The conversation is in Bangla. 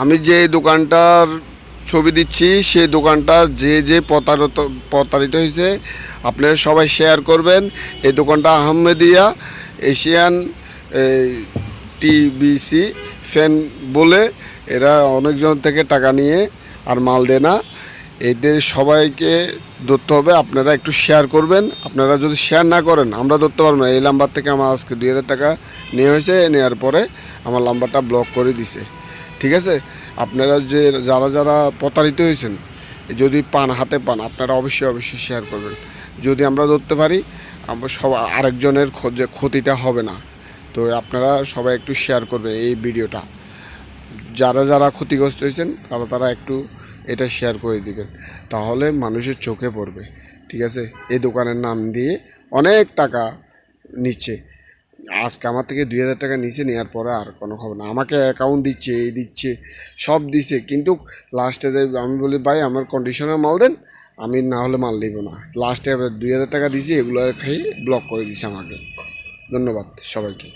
আমি যে দোকানটার ছবি দিচ্ছি সেই দোকানটা যে প্রতারিত হয়েছে আপনারা সবাই শেয়ার করবেন। এই দোকানটা আহমেদিয়া এশিয়ান টিবিসি ফ্যান বলে, এরা অনেকজন থেকে টাকা নিয়ে আর মাল দেয় না। এদের সবাইকে ধরতে হবে, আপনারা একটু শেয়ার করবেন। আপনারা যদি শেয়ার না করেন আমরা ধরতে পারবো না। এই নাম্বার থেকে আমার আজকে 2000 টাকা নেওয়া হয়েছে, নেওয়ার পরে আমার নাম্বারটা ব্লক করে দিছে। ঠিক আছে, আপনারা যে যারা যারা প্রতারিত হয়েছেন যদি হাতে পান আপনারা অবশ্যই শেয়ার করবেন। যদি আমরা ধরতে পারি আমরা আরেকজনের যে ক্ষতিটা হবে না। তো আপনারা সবাই একটু শেয়ার করবেন এই ভিডিওটা। যারা যারা ক্ষতিগ্রস্ত হয়েছেন তারা একটু এটা শেয়ার করে দিবেন, তাহলে মানুষের চোখে পড়বে। ঠিক আছে, এই দোকানের নাম দিয়ে অনেক টাকা নিচ্ছে। আজকে আমার থেকে 2000 টাকা নিচে, নেওয়ার পরে আর কোনো খবর না। আমাকে অ্যাকাউন্ট দিচ্ছে, এই দিচ্ছে, সব দিছে, কিন্তু লাস্টে যাই আমি বলি ভাই আমার কন্ডিশনার মাল দেন, আমি না হলে মাল নিব না। লাস্টে 2000 টাকা দিছি, এগুলো খেয়ে ব্লক করে দিছে আমাকে। ধন্যবাদ সবাইকে।